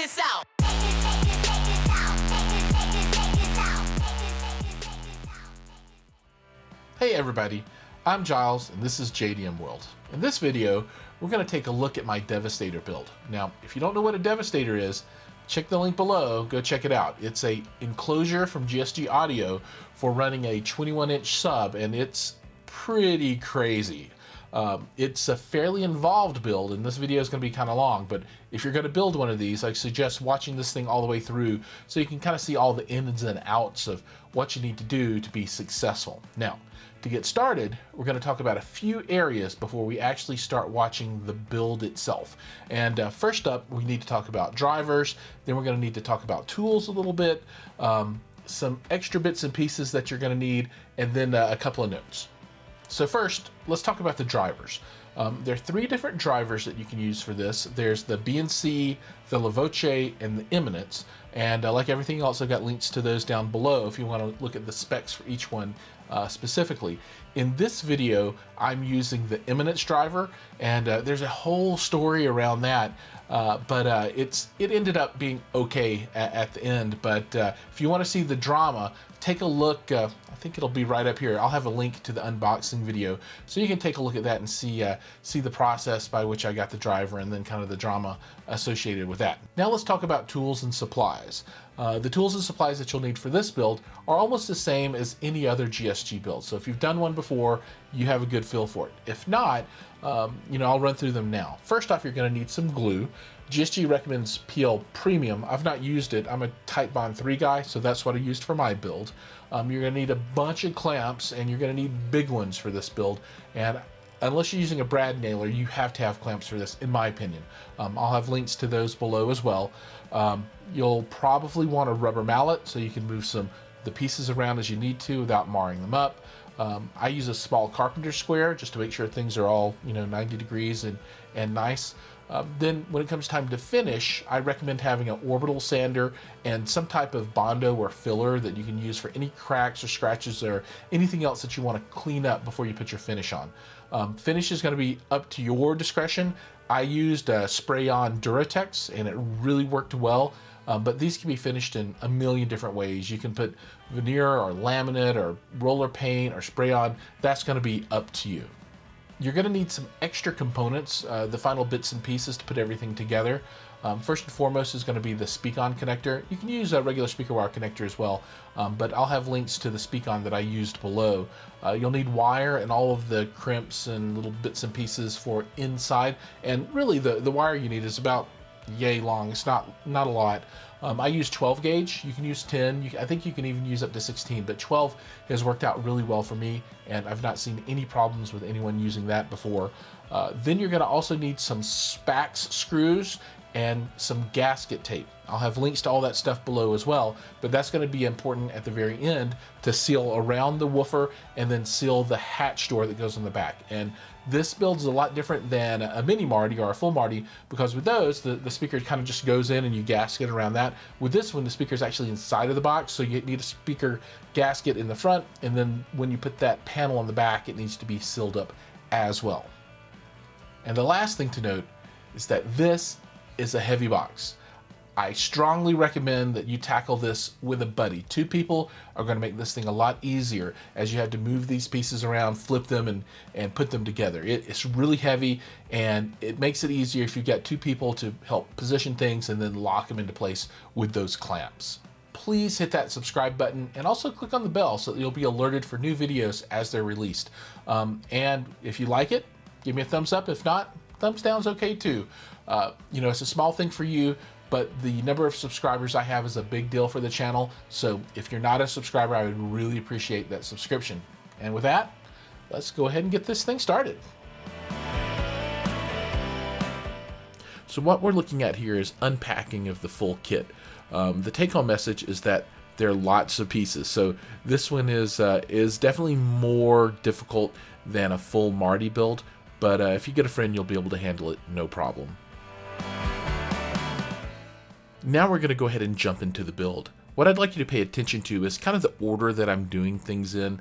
this out. Hey everybody, I'm Giles and this is JDM World. In this video, we're going to take a look at my Devastator build. Now, if you don't know what a Devastator is, check the link below, go check it out. It's a enclosure from GSG Audio for running a 21-inch sub, and it's pretty crazy. It's a fairly involved build, and this video is going to be kind of long, but if you're going to build one of these, I suggest watching this thing all the way through so you can kind of see all the ins and outs of what you need to do to be successful. Now, to get started, we're going to talk about a few areas before we actually start watching the build itself. And first up, we need to talk about drivers, then we're going to need to talk about tools a little bit, some extra bits and pieces that you're going to need, and then a couple of notes. So first, let's talk about the drivers. There are three different drivers that you can use for this. There's the BNC, the Lavoce, and the Eminence. And like everything else, I've got links to those down below if you want to look at the specs for each one specifically. In this video, I'm using the Eminence driver, and there's a whole story around that. But it ended up being okay at the end. But if you want to see the drama, take a look. I think it'll be right up here. I'll have a link to the unboxing video, so you can take a look at that and see the process by which I got the driver and then kind of the drama associated with that. Now let's talk about tools and supplies. The tools and supplies that you'll need for this build are almost the same as any other GSG build. So if you've done one before, you have a good feel for it. If not, I'll run through them now. First off, you're going to need some glue. GSG recommends PL Premium. I've not used it. I'm a Tight Bond 3 guy, so that's what I used for my build. You're going to need a bunch of clamps, and you're going to need big ones for this build. And unless you're using a brad nailer, you have to have clamps for this, in my opinion. I'll have links to those below as well. You'll probably want a rubber mallet so you can move the pieces around as you need to without marring them up. I use a small carpenter square just to make sure things are all 90 degrees and nice. Then when it comes time to finish, I recommend having an orbital sander and some type of Bondo or filler that you can use for any cracks or scratches or anything else that you want to clean up before you put your finish on. Finish is going to be up to your discretion. I used spray-on Duratex and it really worked well, but these can be finished in a million different ways. You can put veneer or laminate or roller paint or spray-on. That's going to be up to you. You're going to need some extra components, the final bits and pieces to put everything together. First and foremost is going to be the speak-on connector. You can use a regular speaker wire connector as well, but I'll have links to the speak-on that I used below. You'll need wire and all of the crimps and little bits and pieces for inside, and really the wire you need is about yay long. It's not a lot. I use 12 gauge. You can use 10. I think you can even use up to 16, but 12 has worked out really well for me, and I've not seen any problems with anyone using that before. Then you're going to also need some Spax screws and some gasket tape. I'll have links to all that stuff below as well, but that's going to be important at the very end to seal around the woofer and then seal the hatch door that goes on the back. And this build is a lot different than a mini Marty or a full Marty, because with those, the speaker kind of just goes in and you gasket around that. With this one, the speaker is actually inside of the box, so you need a speaker gasket in the front, and then when you put that panel on the back, it needs to be sealed up as well. And the last thing to note is that this is a heavy box. I strongly recommend that you tackle this with a buddy. Two people are going to make this thing a lot easier as you have to move these pieces around, flip them, and put them together. It's really heavy, and it makes it easier if you've got two people to help position things and then lock them into place with those clamps. Please hit that subscribe button and also click on the bell so that you'll be alerted for new videos as they're released. And if you like it, give me a thumbs up. If not, thumbs down is okay too. It's a small thing for you, but the number of subscribers I have is a big deal for the channel. So if you're not a subscriber, I would really appreciate that subscription. And with that, let's go ahead and get this thing started. So what we're looking at here is unpacking of the full kit. The take-home message is that there are lots of pieces. So this one is definitely more difficult than a full Marty build, but if you get a friend, you'll be able to handle it no problem. Now we're going to go ahead and jump into the build. What I'd like you to pay attention to is kind of the order that I'm doing things in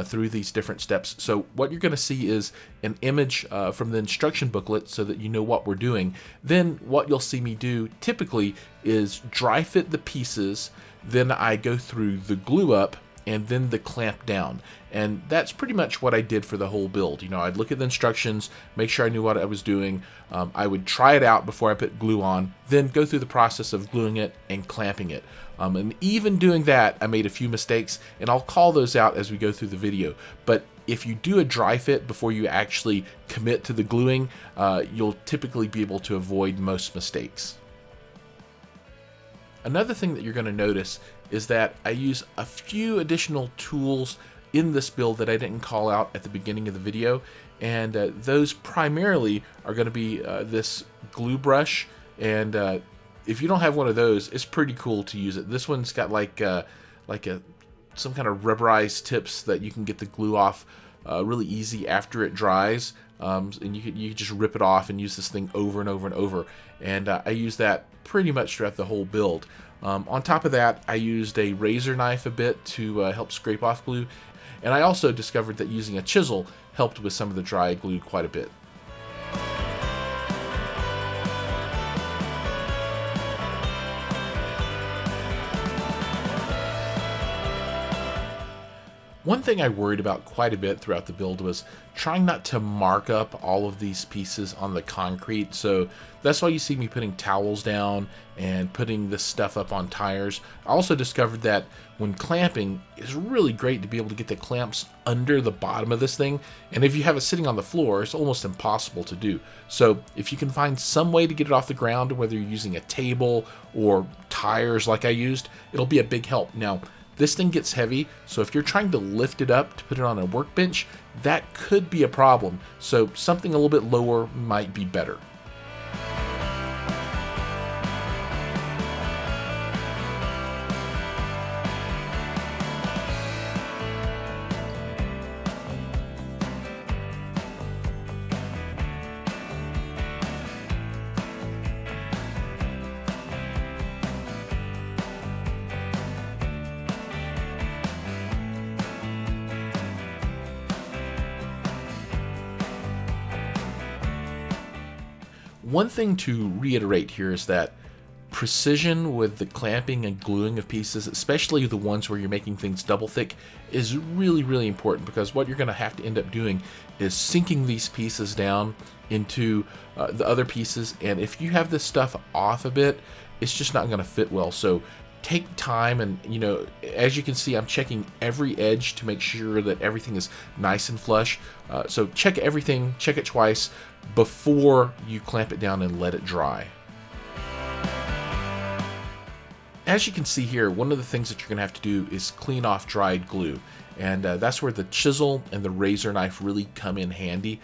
through these different steps. So what you're going to see is an image from the instruction booklet so that you know what we're doing. Then what you'll see me do typically is dry fit the pieces, then I go through the glue up, and then the clamp down. And that's pretty much what I did for the whole build. You know, I'd look at the instructions, make sure I knew what I was doing. I would try it out before I put glue on, then go through the process of gluing it and clamping it. And even doing that, I made a few mistakes, and I'll call those out as we go through the video. But if you do a dry fit before you actually commit to the gluing, you'll typically be able to avoid most mistakes. Another thing that you're going to notice is that I use a few additional tools in this build that I didn't call out at the beginning of the video, and those primarily are going to be this glue brush, and if you don't have one of those, it's pretty cool to use it. This one's got some kind of rubberized tips that you can get the glue off really easy after it dries, and you can just rip it off and use this thing over and over and over, and I use that pretty much throughout the whole build. On top of that, I used a razor knife a bit to help scrape off glue, and I also discovered that using a chisel helped with some of the dry glue quite a bit. One thing I worried about quite a bit throughout the build was trying not to mark up all of these pieces on the concrete, so that's why you see me putting towels down and putting this stuff up on tires. I also discovered that when clamping, it's really great to be able to get the clamps under the bottom of this thing, and if you have it sitting on the floor, it's almost impossible to do. So if you can find some way to get it off the ground, whether you're using a table or tires like I used, it'll be a big help. Now, this thing gets heavy, so if you're trying to lift it up to put it on a workbench, that could be a problem. So something a little bit lower might be better. One thing to reiterate here is that precision with the clamping and gluing of pieces, especially the ones where you're making things double thick, is really, really important, because what you're going to have to end up doing is sinking these pieces down into the other pieces, and if you have this stuff off a bit, it's just not going to fit well. So take time, and you know, as you can see, I'm checking every edge to make sure that everything is nice and flush. So check everything, check it twice before you clamp it down and let it dry. As you can see here, one of the things that you're going to have to do is clean off dried glue, and that's where the chisel and the razor knife really come in handy.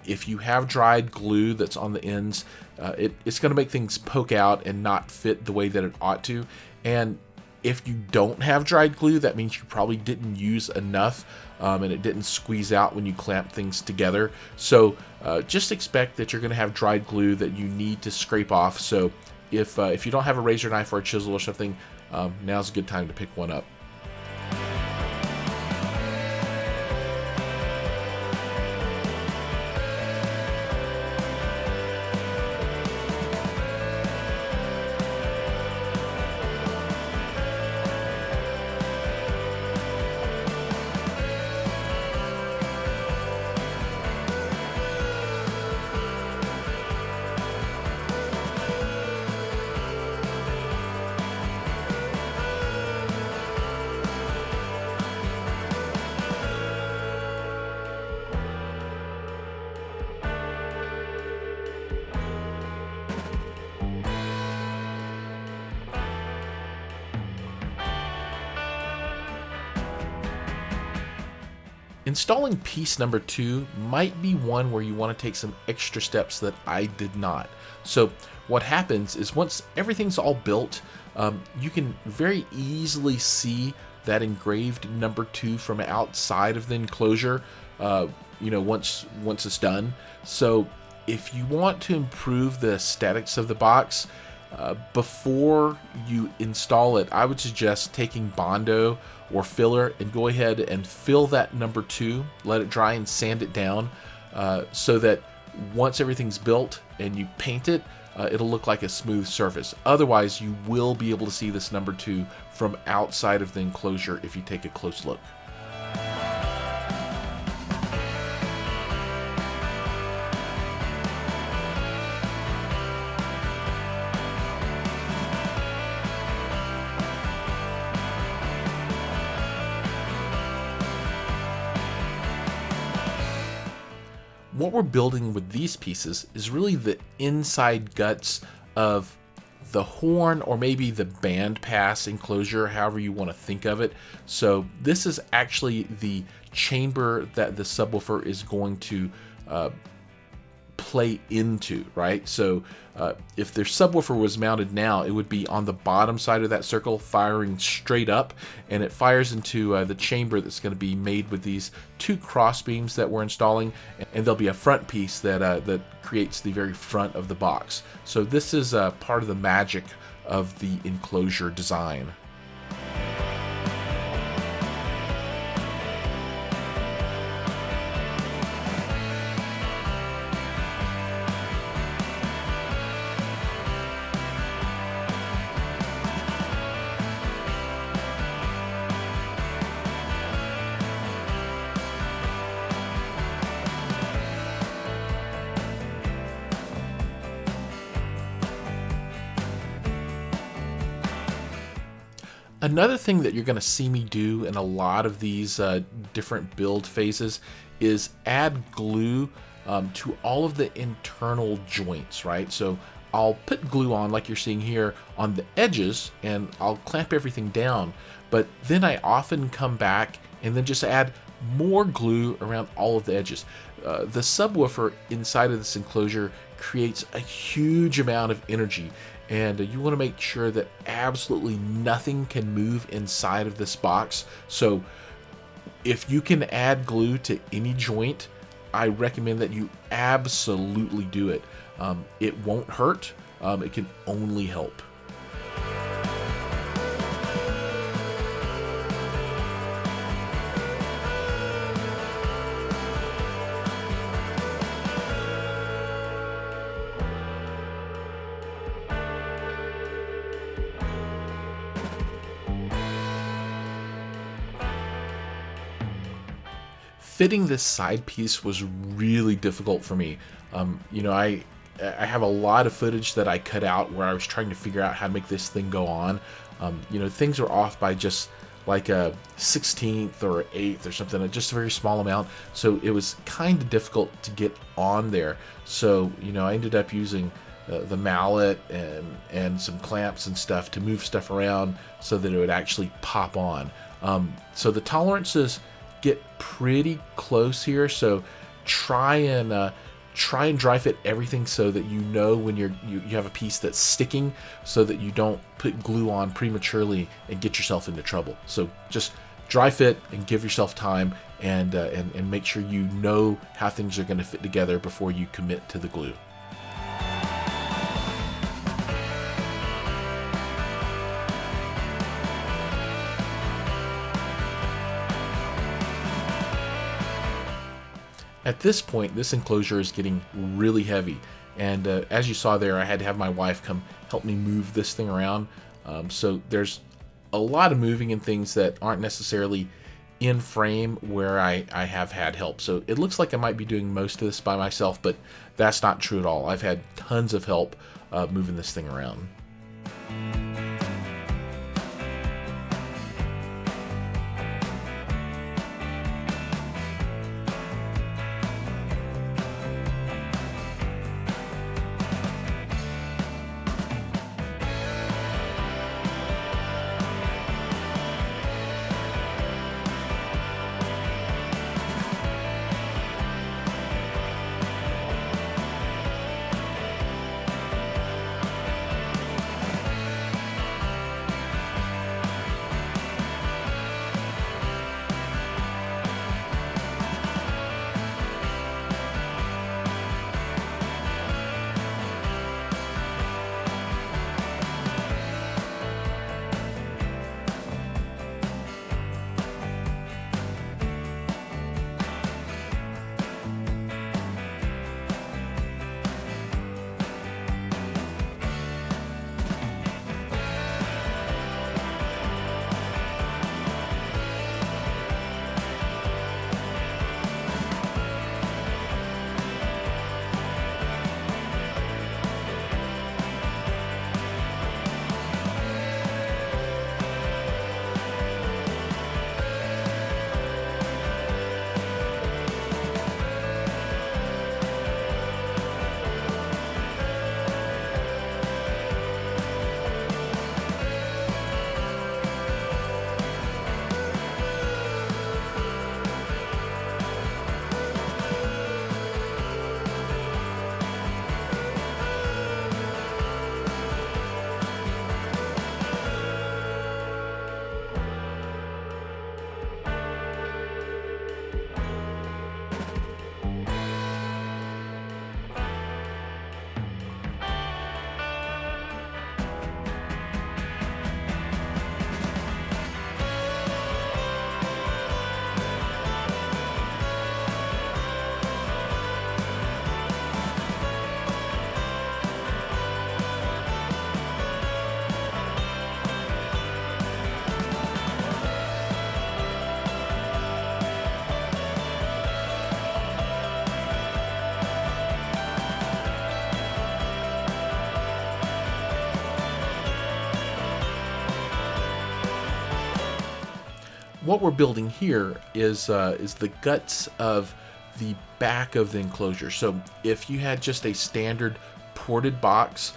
If you have dried glue that's on the ends, it's going to make things poke out and not fit the way that it ought to. And if you don't have dried glue, that means you probably didn't use enough, and it didn't squeeze out when you clamp things together. So just expect that you're going to have dried glue that you need to scrape off. So if you don't have a razor knife or a chisel or something, now's a good time to pick one up. Installing piece number 2 might be one where you want to take some extra steps that I did not. So what happens is once everything's all built, you can very easily see that engraved number 2 from outside of the enclosure, you know, once it's done. So if you want to improve the aesthetics of the box, Before you install it, I would suggest taking Bondo or filler and go ahead and fill that number 2, let it dry and sand it down so that once everything's built and you paint it, it'll look like a smooth surface. Otherwise, you will be able to see this number 2 from outside of the enclosure if you take a close look. What we're building with these pieces is really the inside guts of the horn, or maybe the bandpass enclosure, however you want to think of it. So this is actually the chamber that the subwoofer is going to play into, right? So if their subwoofer was mounted now, it would be on the bottom side of that circle, firing straight up, and it fires into the chamber that's going to be made with these 2 cross beams that we're installing, and there'll be a front piece that that creates the very front of the box. So this is part of the magic of the enclosure design. Another thing that you're going to see me do in a lot of these different build phases is add glue to all of the internal joints, right? So I'll put glue on, like you're seeing here, on the edges, and I'll clamp everything down. But then I often come back and then just add more glue around all of the edges. The subwoofer inside of this enclosure creates a huge amount of energy, and you want to make sure that absolutely nothing can move inside of this box. So if you can add glue to any joint, I recommend that you absolutely do it. It won't hurt, it can only help. Fitting this side piece was really difficult for me. You know, I have a lot of footage that I cut out where I was trying to figure out how to make this thing go on. You know, things are off by just like a 16th or 1/8 or something, just a very small amount. So it was kind of difficult to get on there. So, you know, I ended up using the mallet and some clamps and stuff to move stuff around so that it would actually pop on. So the tolerances get pretty close here, so try and dry fit everything so that you know when you have a piece that's sticking, so that you don't put glue on prematurely and get yourself into trouble. So just dry fit and give yourself time, and make sure you know how things are going to fit together before you commit to the glue. At this point, this enclosure is getting really heavy, and as you saw there, I had to have my wife come help me move this thing around. So there's a lot of moving and things that aren't necessarily in frame where I have had help. So it looks like I might be doing most of this by myself, but that's not true at all. I've had tons of help moving this thing around. what we're building here is the guts of the back of the enclosure. So if you had just a standard ported box,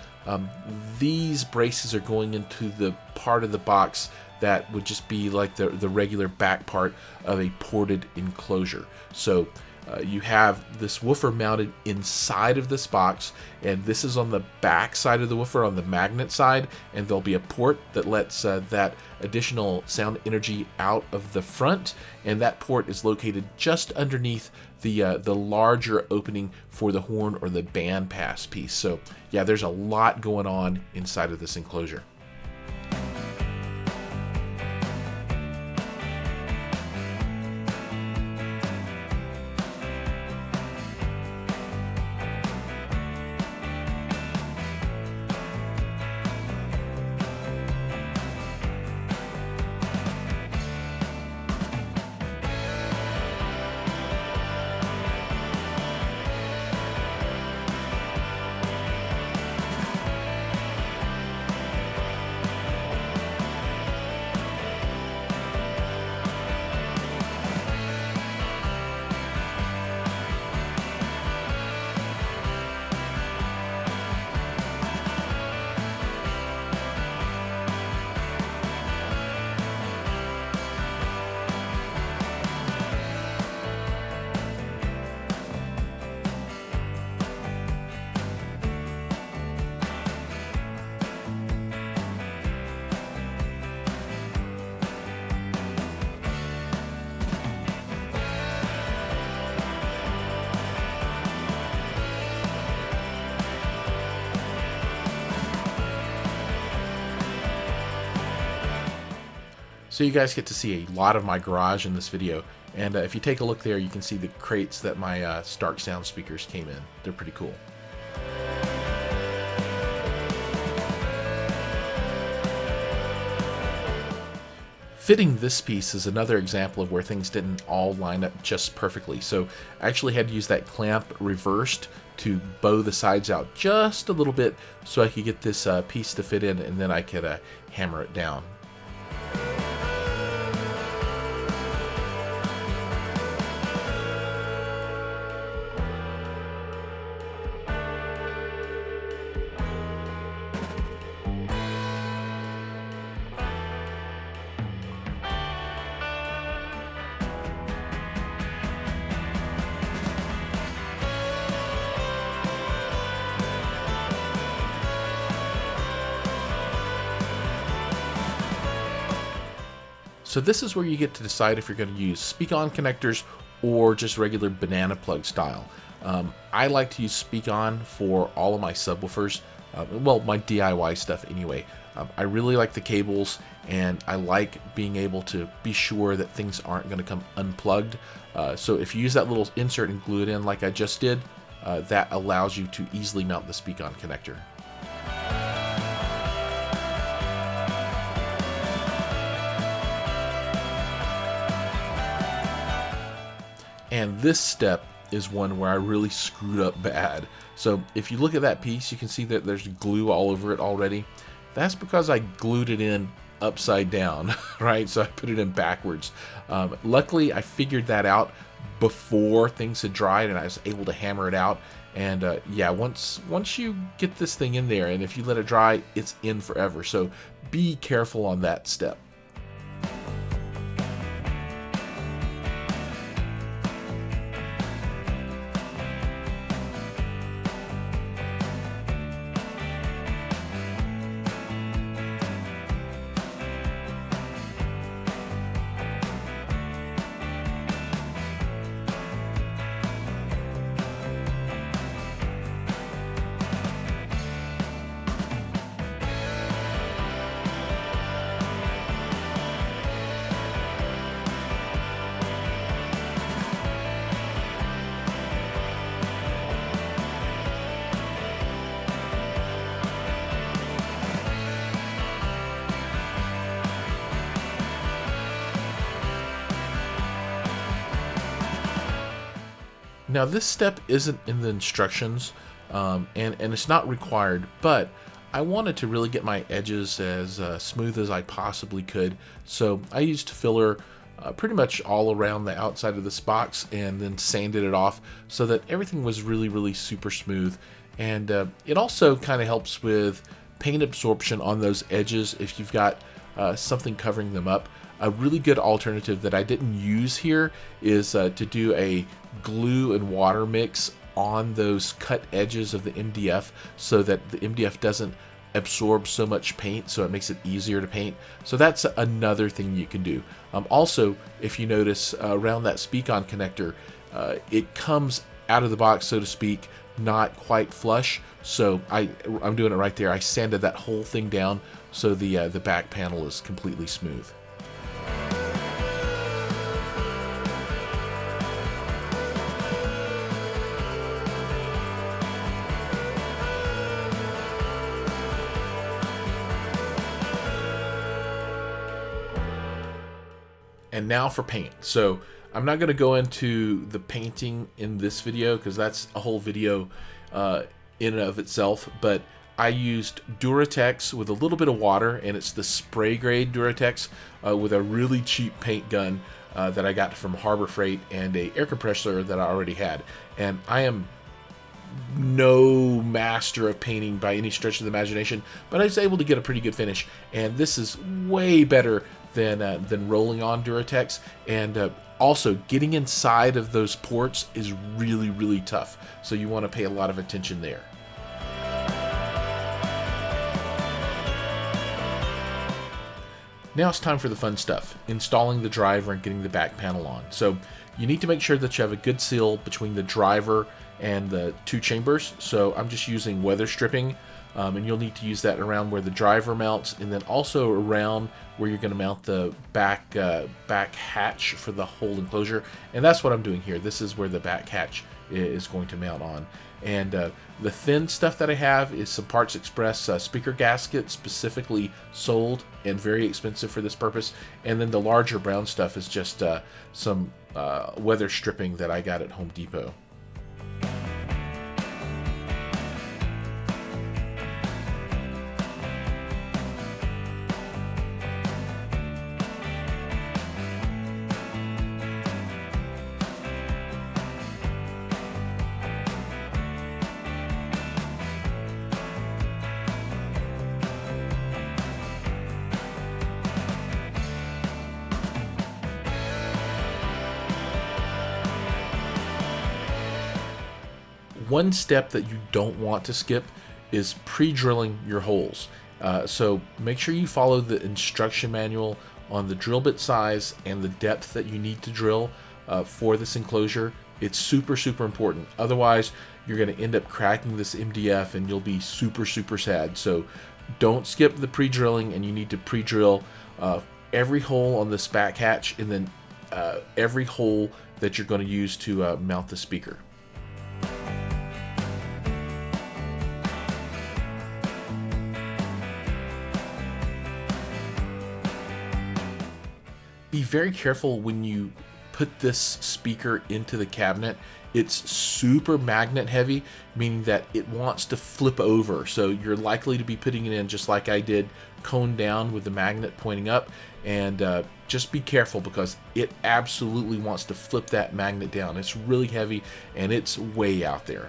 these braces are going into the part of the box that would just be like the regular back part of a ported enclosure. So you have this woofer mounted inside of this box, and this is on the back side of the woofer, on the magnet side, and there'll be a port that lets that additional sound energy out of the front, and that port is located just underneath the larger opening for the horn or the bandpass piece. So yeah, there's a lot going on inside of this enclosure. So you guys get to see a lot of my garage in this video, and if you take a look there, you can see the crates that my Stark sound speakers came in. They're pretty cool. Fitting this piece is another example of where things didn't all line up just perfectly. So I actually had to use that clamp reversed to bow the sides out just a little bit so I could get this piece to fit in, and then I could hammer it down. So this is where you get to decide if you're going to use speak-on connectors or just regular banana plug style. I like to use speak-on for all of my subwoofers, well, my DIY stuff anyway. I really like the cables, and I like being able to be sure that things aren't going to come unplugged. So if you use that little insert and glue it in like I just did, that allows you to easily mount the speak-on connector. And this step is one where I really screwed up bad. So if you look at that piece, you can see that there's glue all over it already. That's because I glued it in upside down, right? So I put it in backwards. Luckily, I figured that out before things had dried, and I was able to hammer it out. And yeah, once you get this thing in there, and if you let it dry, it's in forever. So be careful on that step. Now this step isn't in the instructions, and it's not required, but I wanted to really get my edges as smooth as I possibly could. So I used filler pretty much all around the outside of this box, and then sanded it off so that everything was really super smooth. And it also kind of helps with paint absorption on those edges if you've got something covering them up. A really good alternative that I didn't use here is to do a glue and water mix on those cut edges of the MDF so that the MDF doesn't absorb so much paint, so it makes it easier to paint. So that's another thing you can do. Also, if you notice around that speak-on connector, it comes out of the box, so to speak, not quite flush. So I'm doing it right there. I sanded that whole thing down so the back panel is completely smooth. And now for paint. So I'm not going to go into the painting in this video because that's a whole video in and of itself, but I used Duratex with a little bit of water, and it's the spray grade Duratex with a really cheap paint gun that I got from Harbor Freight, and a air compressor that I already had. And I am no master of painting by any stretch of the imagination, but I was able to get a pretty good finish, and this is way better than rolling on Duratex. And also getting inside of those ports is really tough, so you want to pay a lot of attention there. Now it's time for the fun stuff, installing the driver and getting the back panel on. So you need to make sure that you have a good seal between the driver and the two chambers. So I'm just using weather stripping, and you'll need to use that around where the driver mounts, and then also around where you're going to mount the back hatch for the whole enclosure. And that's what I'm doing here. This is where the back hatch is going to mount on. And the thin stuff that I have is some Parts Express speaker gaskets, specifically sold and very expensive for this purpose. And then the larger brown stuff is just some weather stripping that I got at Home Depot. One step that you don't want to skip is pre-drilling your holes. So make sure you follow the instruction manual on the drill bit size and the depth that you need to drill for this enclosure. It's super important. Otherwise, you're going to end up cracking this MDF and you'll be super sad. So don't skip the pre-drilling, and you need to pre-drill every hole on this back hatch, and then every hole that you're going to use to mount the speaker. Be very careful when you put this speaker into the cabinet. It's super magnet heavy, meaning that it wants to flip over. So you're likely to be putting it in just like I did, cone down with the magnet pointing up. And just be careful, because it absolutely wants to flip that magnet down. It's really heavy and it's way out there.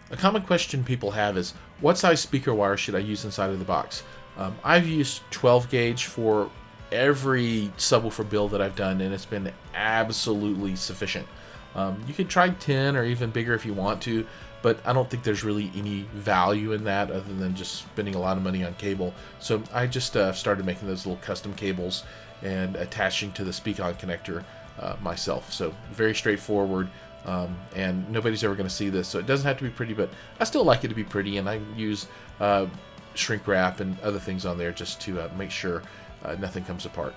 A common question people have is, what size speaker wire should I use inside of the box? I've used 12 gauge for every subwoofer build that I've done, and it's been absolutely sufficient. You could try 10 or even bigger if you want to, but I don't think there's really any value in that other than just spending a lot of money on cable. So I just started making those little custom cables and attaching to the speak-on connector myself. So very straightforward. and nobody's ever going to see this, so it doesn't have to be pretty, but I still like it to be pretty, and I use shrink wrap and other things on there just to make sure nothing comes apart.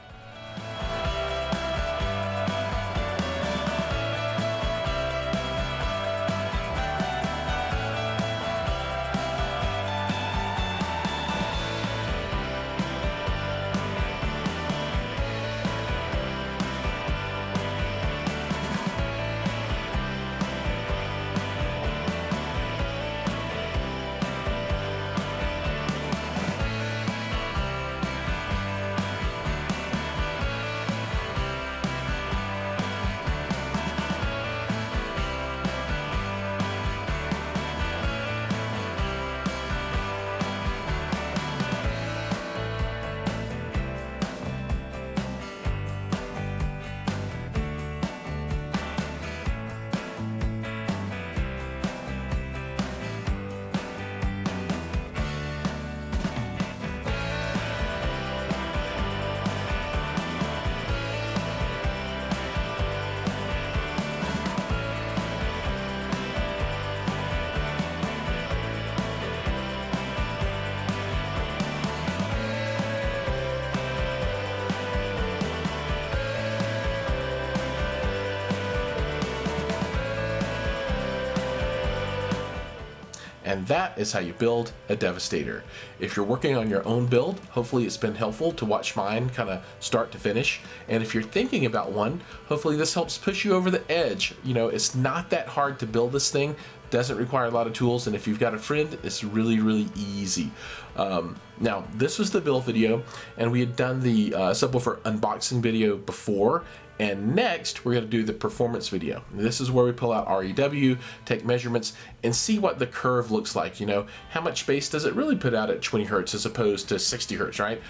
And that is how you build a Devastator. If you're working on your own build, hopefully it's been helpful to watch mine kind of start to finish. And if you're thinking about one, hopefully this helps push you over the edge. You know, it's not that hard to build this thing. Doesn't require a lot of tools, and if you've got a friend, it's really, really easy. Now, this was the build video, and we had done the subwoofer unboxing video before, and next we're going to do the performance video. This is where we pull out REW, take measurements, and see what the curve looks like. You know, how much bass does it really put out at 20 hertz as opposed to 60 hertz, right?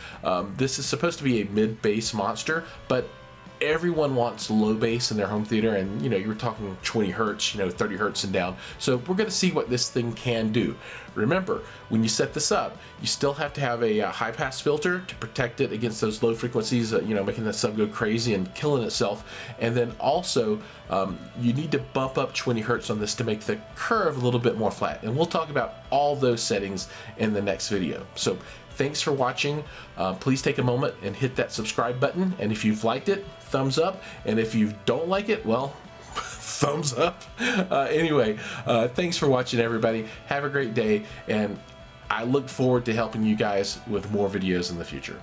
This is supposed to be a mid-bass monster, but everyone wants low bass in their home theater, and you know, you're talking 20 hertz, you know, 30 hertz and down. So we're going to see what this thing can do. Remember, when you set this up, you still have to have a high pass filter to protect it against those low frequencies, you know, making the sub go crazy and killing itself. And then also, you need to bump up 20 hertz on this to make the curve a little bit more flat. And we'll talk about all those settings in the next video. So thanks for watching. Please take a moment and hit that subscribe button. And if you've liked it, thumbs up. And if you don't like it, well, thumbs up. Anyway, thanks for watching, everybody. Have a great day. And I look forward to helping you guys with more videos in the future.